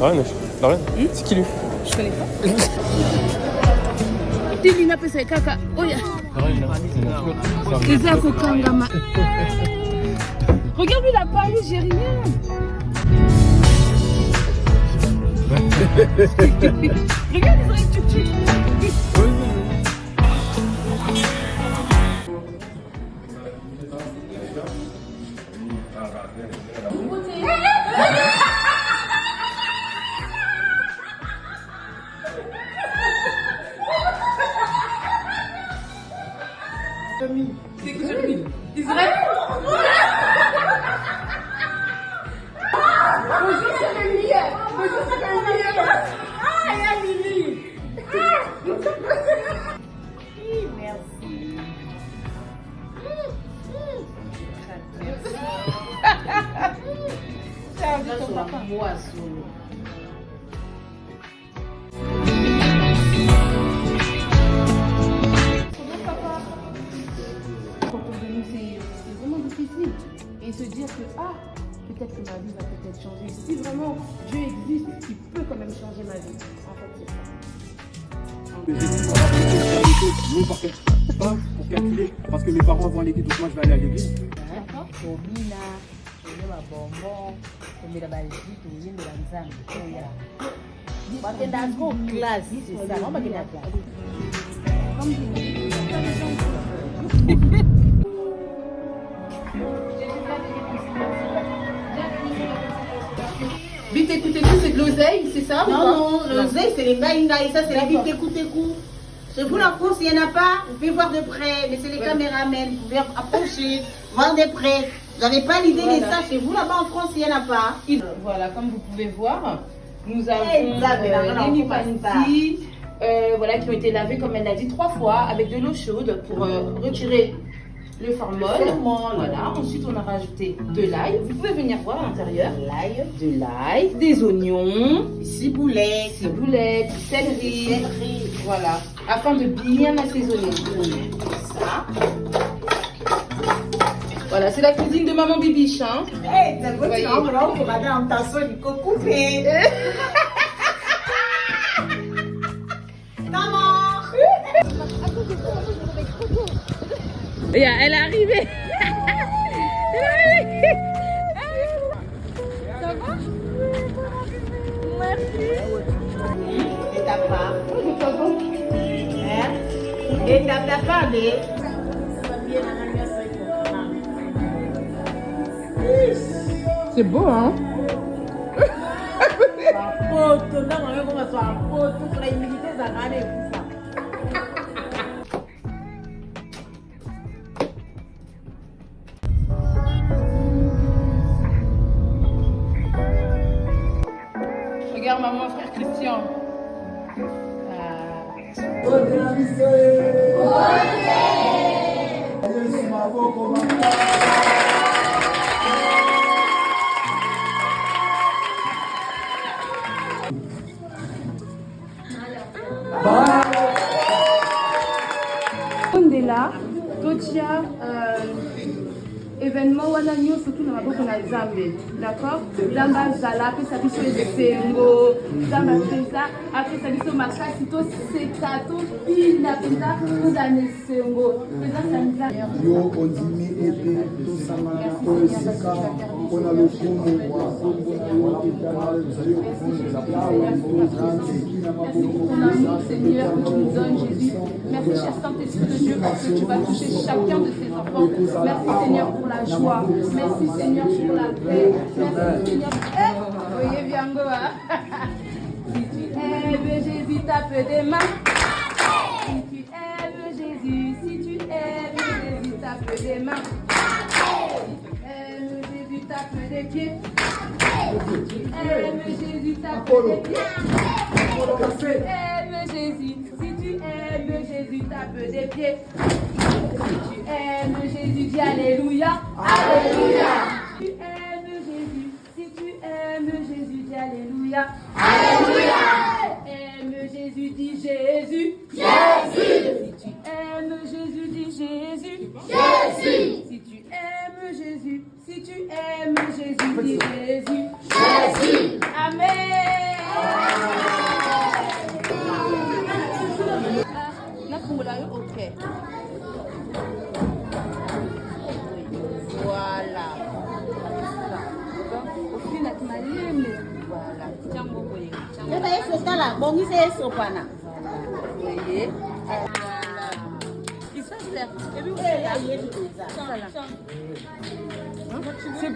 Lorraine, c'est qui lui? Je connais pas. Tilina pesa kaka. Oya. Eza kokangama. Regarde, il a paru, j'ai rien. Regarde, ils auraient tué. C'est que Jérémy. Israël. Bonjour Jérémy. Bonjour Jérémy. Ah, il y a Lily. Merci. Ciao, dis ton papa. Et se dire que peut-être que ma vie va peut-être changer. Si vraiment Dieu existe, il peut quand même changer ma vie. En fait, c'est ça. Pas pour calculer, parce que mes parents vont à l'église, donc moi je vais aller à l'église. D'accord. Vite écoutez-vous, c'est de l'oseille, c'est ça? Non, l'oseille, c'est les baïnga et ça, c'est la vite écoutez-vous. Chez vous, la France, il n'y en a pas, vous pouvez voir de près, mais c'est les caméramans, vous pouvez approcher, voir de près. Vous n'avez pas l'idée de ça, chez vous, là-bas en France, il n'y en a pas. Voilà, comme vous pouvez voir, nous avons les nipanti, voilà, qui ont été lavés, comme elle l'a dit, 3 fois avec de l'eau chaude pour retirer le formol. Voilà. Ensuite, on a rajouté de l'ail. Vous pouvez venir voir à l'intérieur. De l'ail, des oignons, Ciboulette, du céleri. Voilà. Afin de bien assaisonner. Ça. Voilà, c'est la cuisine de maman Bibiche. Hein. Hey, t'as beau, tu vas pour aller en tasson du coupé. Elle est arrivée. Elle est arrivée. Ça va? Merci. Et ta part. Et ta part, c'est beau, hein? Regarde maman, frère Christian. Ondela, Totia, événement wana nyonso tu na maboko na Nzambe, d'accord? Nzambe azala apesa biso esengo, Nzambe apesa biso makasi toseka tobina mpenza tozala na esengo mpenza sanza yo ondimi ete tosangana oyo esika mpona lokumu wa kombo na yo etanal Dieu yawe tozanze na maboko ton amour, Seigneur, que tu nous donnes, Jésus. Merci, cher Saint-Esprit de Dieu, parce que tu vas toucher chacun de ces enfants. Merci, Seigneur, pour la joie. Merci, Seigneur, pour la paix. Merci, Seigneur. Voyez bien, si tu aimes Jésus, tape des mains. Si tu aimes Jésus, si tu aimes Jésus, tape des mains. Si tu aimes Jésus, tape des pieds. Si tu aimes Jésus, tape des pieds. Si tu aimes Jésus, si tu aimes Jésus, tape des pieds. Si tu aimes Jésus, dis Alléluia. Alléluia. Si tu aimes Jésus, si tu aimes Jésus, dis Alléluia. Alléluia. Si tu aimes Jésus, dis Jésus. Jésus. Si tu aimes Jésus, dis Jésus. Jésus. Si tu aimes Jésus, si tu aimes Jésus, dis Jésus. Jésus. Amen. là, bon, il s'est sopana. Voyez. Ils sont clairs.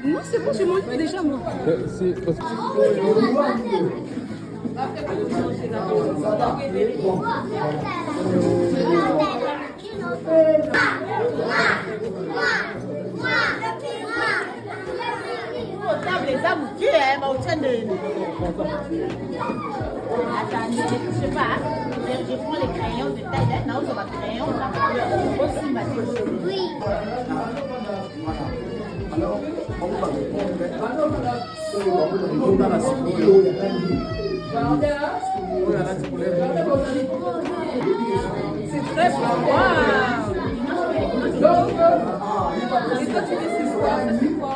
Non, c'est bon, j'ai mangé déjà moi. C'est parce que... Les âmes tuées, hein, mais au sein de... Attendez, je sais pas, je prends les crayons de taille, non, je vais crayon, ça va aussi m'attirer. Oui. C'est très bon. Waouh. Et toi, tu dis c'est quoi? C'est quoi?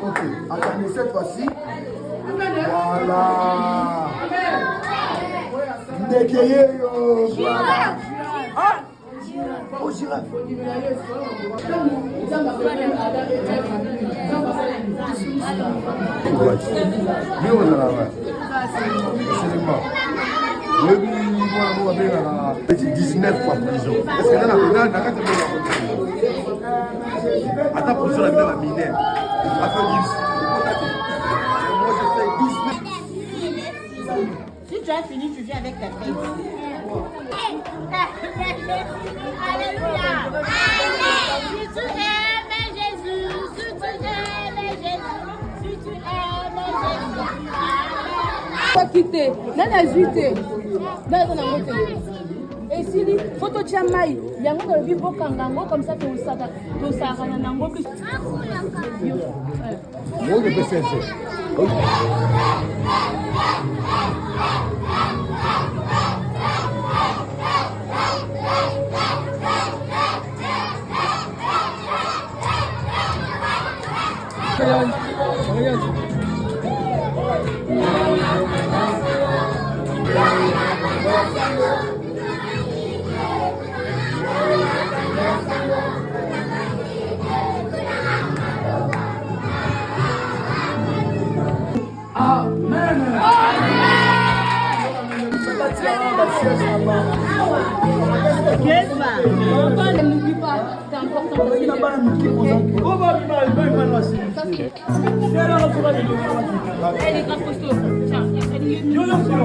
Ok, attendez cette fois-ci. Voilà. Ndekeye yo. Voilà. Ah. Oh, girafe. Bien, on a la main. C'est le mort. Le 19 fois prison. Est-ce que dans la attends, pour ça, la vie va miner. Si tu as fini, tu viens avec ta tête. Alléluia. Si tu aimes Jésus, si tu aimes Jésus, si tu aimes Jésus. Pas quitter. Nana zute. Nana na moto. Et si li photo chamai, yango na bi bokangango comme ça to saka na nango plus. Moi, je peux faire ça. N'oublie pas, c'est important. Elle est grave costaud. Tiens, elle est costaud.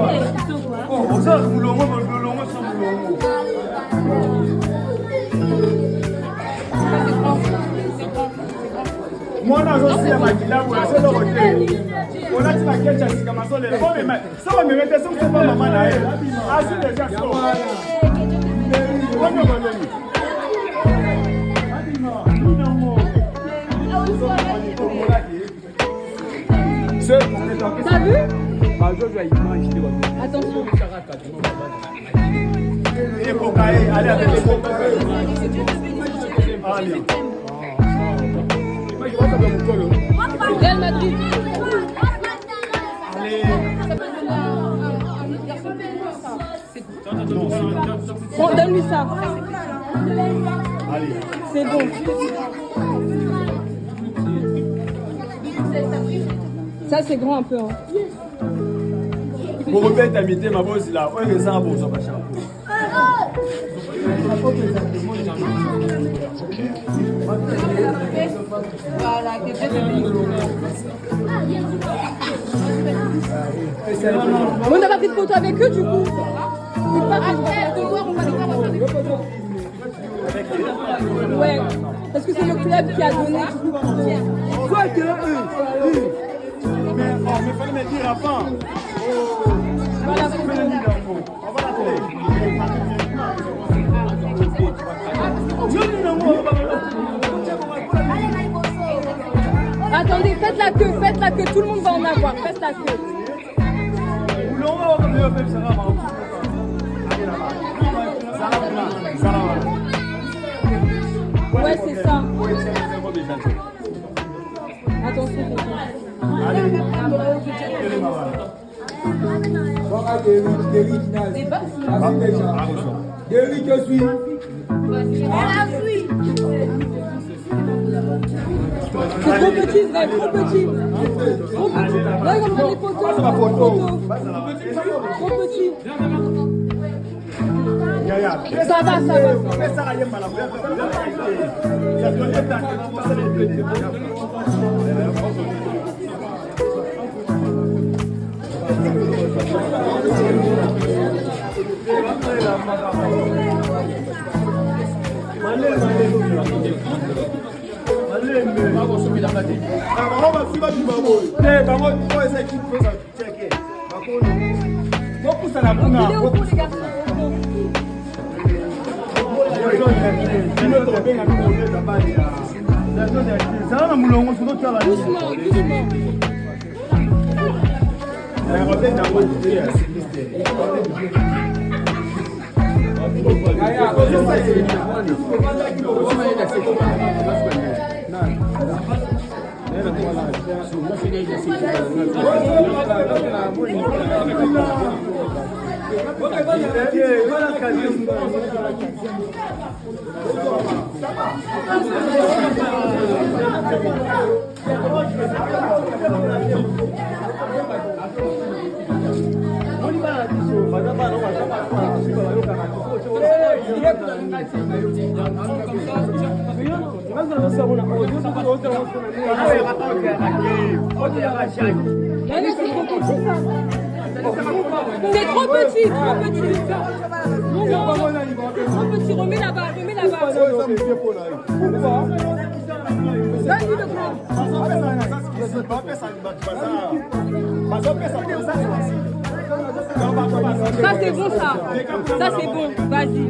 Moi, je suis à ma villa, c'est le hôtel. On a dit la quête, c'est comme ça. Ça va me mettre, c'est pas maman là. Ah, c'est déjà ça. T'as vu? Attention. Allez avec les allez. Real Madrid. Bon, donne-lui ça. C'est bon. Ça, c'est grand un peu. Hein. Pour remettre amitié, ma bosse là, on est ça pour ça, pas cher. Voilà, on n'a pas pris de photo avec eux du coup. Ouais, parce que c'est le club qui a donné. Quoi que mais il fallait me dire avant. Voilà, on va la Attendez, faites la queue, tout le monde va en avoir, faites la queue. Ouais, c'est ça. Attention. Derrick, je suis. C'est trop petit, c'est trop petit. Trop petit. Là, il va prendre des photos. Trop petit. Ça va. C'est trop petit, trop petit. Trop petit, remets là-bas. Donne-lui le plan. Ça c'est bon ça. Ça c'est bon, vas-y.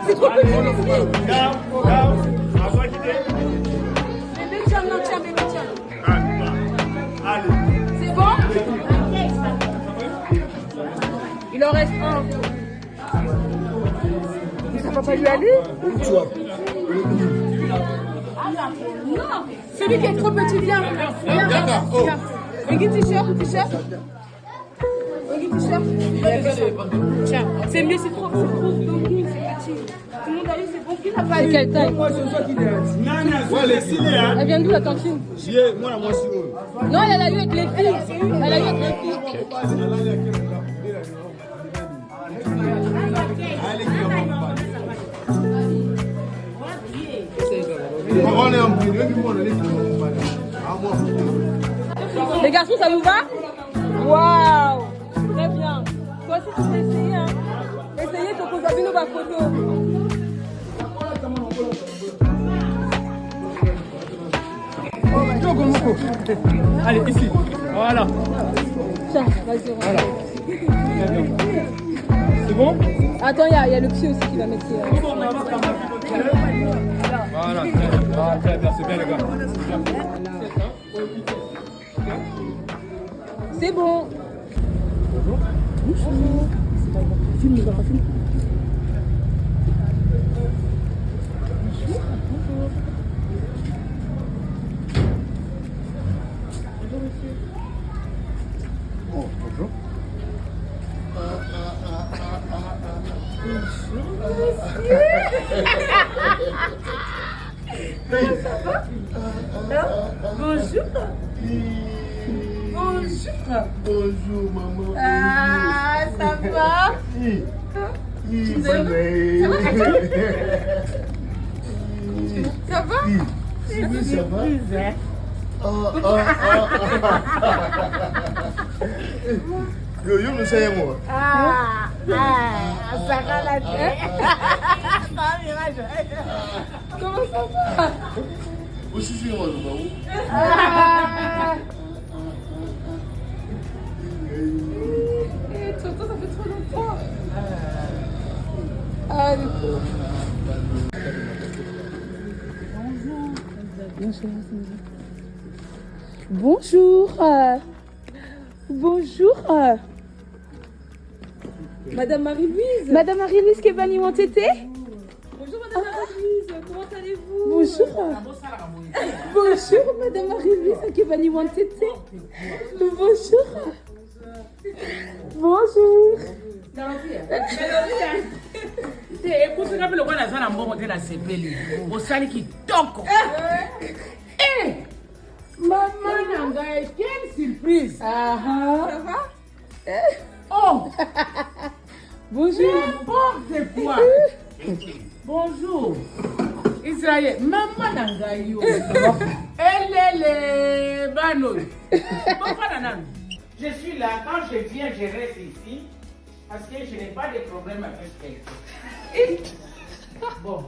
C'est trop petit. Bébé, tiens. C'est bon? Il en reste un. Ça va pas lui aller? Non, celui qui est trop petit, viens. Regarde, t-shirt. Tiens, c'est mieux, c'est trop petit, c'est petit. Tout le monde a eu, c'est bon. Qui n'a pas eu? Quelle taille? Elle vient d'où la cantine? Non, elle a eu avec les filles. Les garçons, ça vous va? Waouh! Très bien. Toi aussi, tu peux essayer, hein? Essayez, donc vous avez nos photos. Allez, ici. Voilà. Tiens, vas-y. Voilà. C'est bon? Attends, il y a le pied aussi qui va mettre. Voilà. Très bien, c'est bien, les gars. C'est bon. Filme, filme. Bonjour. Bonjour, maman. Ah, ça va? Ça va? Ça va? Yo, me say moi. Ça va la tête. Comment ça va? Où je suis moi, Bonjour. Bonjour. Madame Marie-Louise. Madame Marie-Louise Kebani Wantete. Bonjour Madame Marie-Louise, comment allez-vous? Bonjour. Bonjour Madame Marie-Louise Kebani Wantete. Bonjour. Bonjour. Écoute, le roi n'a pas monté la CPL. Au sali qui toque. Maman Nangaï, quelle surprise! Ça va? Oh! Bonjour. N'importe quoi! Bonjour! Israël, maman Nangaï, elle est le bano. Je suis là, quand je viens, je reste ici parce que je n'ai pas de problème avec quelqu'un. Bon,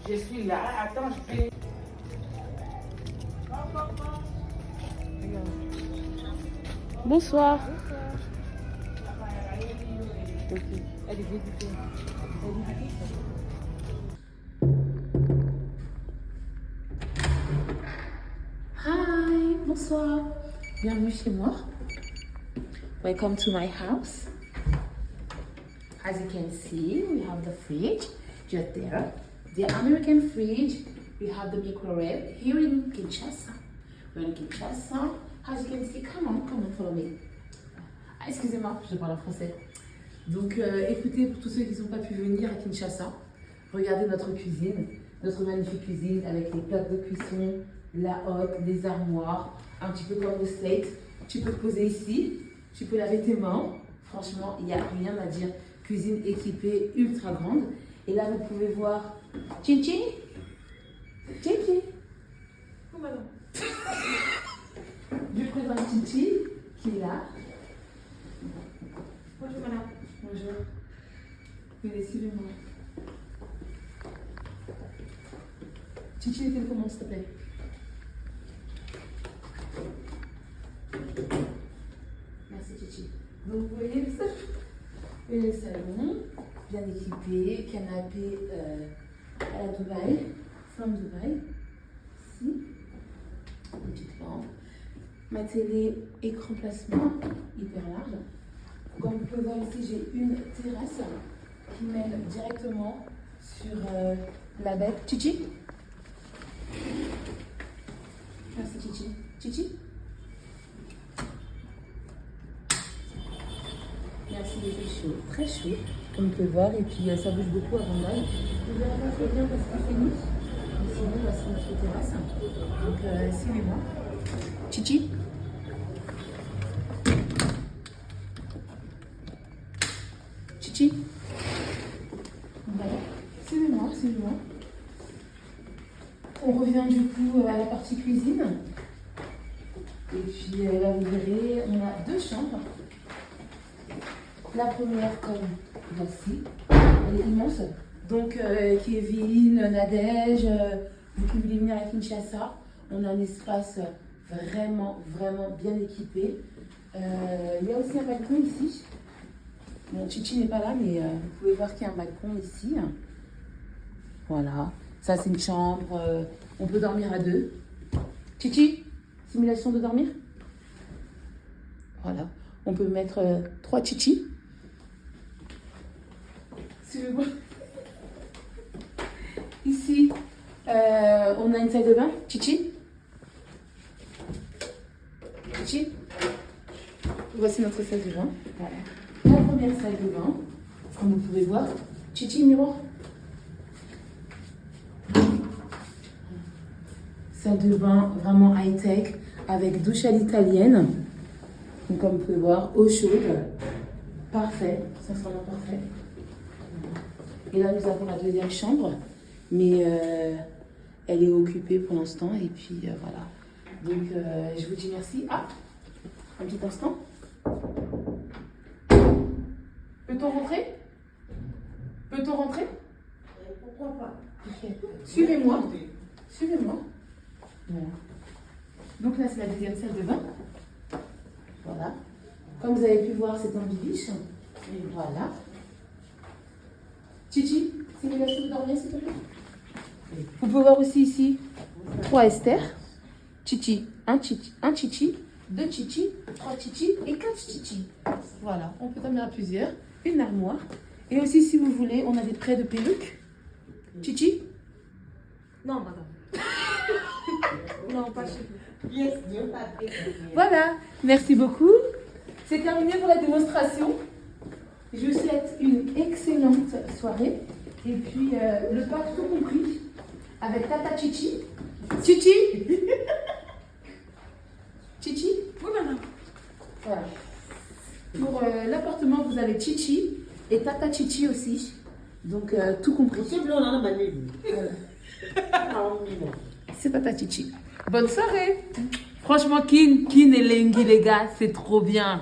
je suis là, attends, je vais. Bonsoir. Hi, bonsoir. Bienvenue chez moi. Welcome to my house. As you can see, we have the fridge just there. The American fridge. We have the microwave here in Kinshasa. We're in Kinshasa. As you can see, come on, follow me. Ah, excusez-moi, je parle en français. Donc, écoutez, pour tous ceux qui n'ont pas pu venir à Kinshasa, regardez notre cuisine, notre magnifique cuisine avec les plaques de cuisson, la hotte, les armoires, un petit peu comme au States. Tu peux te poser ici, tu peux laver tes mains. Franchement, il n'y a rien à dire. Cuisine équipée, ultra grande. Et là, vous pouvez voir Chin-Chin. Chin-Chin. Oh, madame. Je présente Chin-Chin qui est là. Bonjour madame. Bonjour. Venez, suivez-moi. Chin-Chin, comment s'il te plaît? Merci Chichi. Donc vous voyez le salon, bien équipé, canapé à la Dubaï, from Dubaï. Ici, une petite lampe. Ma télé, écran placement, hyper large. Comme vous pouvez voir ici, j'ai une terrasse qui mène directement sur la baie. Chichi? Merci Chichi. Chichi? Merci, il fait chaud, très chaud, comme vous pouvez voir, et puis ça bouge beaucoup avant d'aller. Vous verrez pas très bien parce qu'il fait nuit. Mais sinon, là, c'est notre terrasse. Donc, suivez-moi. Chichi. Chichi. Voilà. Suivez-moi, suivez-moi. On revient du coup à la partie cuisine. Et puis là, vous verrez, on a deux chambres. La première comme voici, elle est immense. Donc Kevin, Nadège, vous qui voulez venir à Kinshasa, on a un espace vraiment bien équipé. Il y a aussi un balcon ici. Bon, Chichi n'est pas là, mais vous pouvez voir qu'il y a un balcon ici. Voilà, ça c'est une chambre, on peut dormir à deux. Chichi, simulation de dormir. Voilà, on peut mettre 3 Chichi. Suivez-moi. Ici, on a une salle de bain. Chichi. Chichi. Voici notre salle de bain. Voilà. La première salle de bain, comme vous pouvez voir. Chichi, miroir. Salle de bain vraiment high-tech avec douche à l'italienne. Donc, comme vous pouvez voir, eau chaude. Parfait. Ça sera vraiment parfait. Et là, nous avons la deuxième chambre, mais elle est occupée pour l'instant. Et puis, voilà. Donc, je vous dis merci. Ah, un petit instant. Peut-on rentrer? Peut-on rentrer? Pourquoi pas? Okay. Suivez-moi. Suivez-moi. Voilà. Donc là, c'est la deuxième salle de bain. Voilà. Comme vous avez pu voir, c'est un bibiche. Et voilà. Chichi, simulation de dormir, s'il te plaît. Vous pouvez voir aussi ici 3 Esther. Chichi. Un chichi. 2 chichi. 3 chichi. Et 4 chichi. Voilà. On peut dormir à plusieurs. Une armoire. Et aussi, si vous voulez, on a des prêts de perruques. Chichi? Non, madame. Non, pas chez vous. Voilà. Merci beaucoup. C'est terminé pour la démonstration. Je vous souhaite une excellente soirée. Et puis, le pack tout compris. Avec Tata Chichi. Chichi? Chichi? Oui, madame. Voilà. Pour l'appartement, vous avez Chichi et Tata Chichi aussi. Donc, tout compris. C'est Tata Chichi. Bonne soirée. Franchement, Kin et Lengi, les gars, c'est trop bien.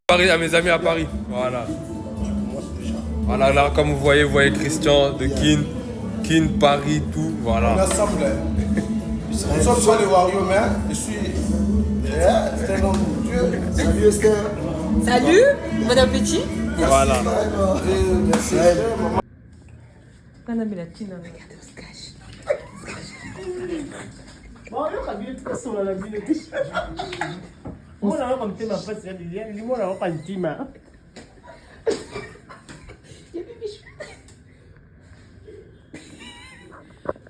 Paris, à mes amis à Paris, voilà. Voilà, là, comme vous voyez Christian de Kin, Paris, tout, voilà. On est ensemble. Nous sommes sur les Wario, mais je suis. C'est un homme de Dieu. Salut Esther. Salut, bon appétit. Voilà. Merci. Madame Latine, regardez, on se cache. Bon, là, on a vu tout ça, on a vu le petit. On a comme thème à passer, il y a du monde à pas le team.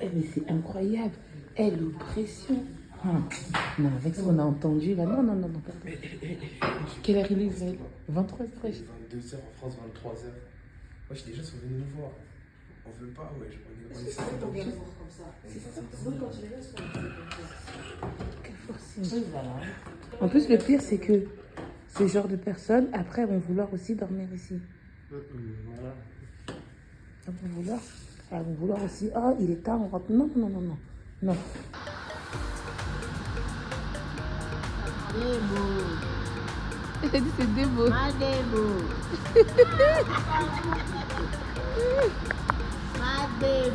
Mais c'est incroyable. L'oppression. Non, avec ce qu'on a entendu là. Non. Pardon. Quelle heure il est, 23h. 22h en France, 23h. Moi, j'ai déjà sont venus nous voir. On veut pas, ouais. On est Quelle force. En plus, le pire, c'est que ce genre de personnes, après, vont vouloir aussi dormir ici. Voilà. Elles vont vouloir aussi. Oh, il est tard, on rentre. Non. Elle a dit c'est démo.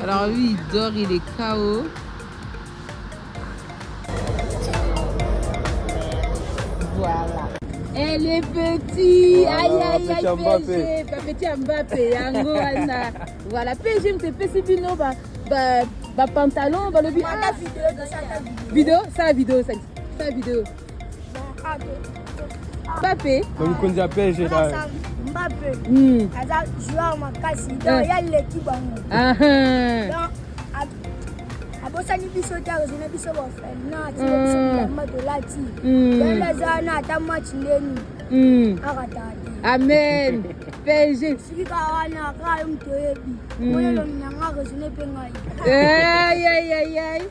Alors lui, il dort, il est KO. Voilà. Elle est petite. Aïe, PSG. Pas petit Mbappé. Yango, Anna. Voilà, PSG, c'est petit bino. Pantalon, le vidéo. Ça, vidéo. Mbappé. Donc, on dit à PSG là. Mbappé. Aza joueur makasi. Donc, il y a l'équipe. Abosani biso ta rezona biso ba frère na ti biso ya matolati. Dans la zone ata match ndeni. Amen. PSG. Aïe, aïe, aïe, aïe.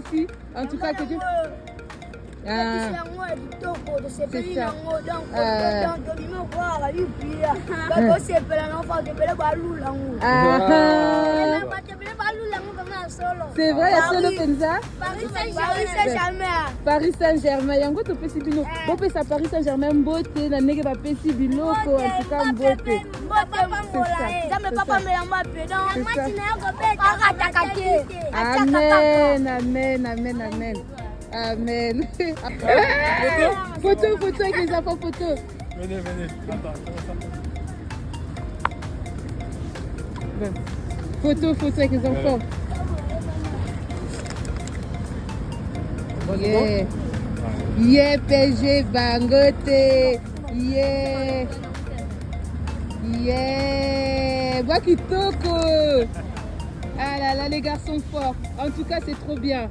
Si. En tout cas, que Dieu... Ah. C'est ça. C'est vrai, il y a solo Penza. Paris Saint-Germain. Il y a un peu de Pessibilo. Bon, ça Paris Saint-Germain, beauté. La nègre va Pessibilo. En tout cas, beauté. Amen, amen, amen, amen. Amen. Photo avec les enfants, photo. Venez. Attends, Photo avec les enfants. Yeah, PSG Bangote. Yeah. Bakitoko. Ah là là, les garçons forts. En tout cas, c'est trop bien.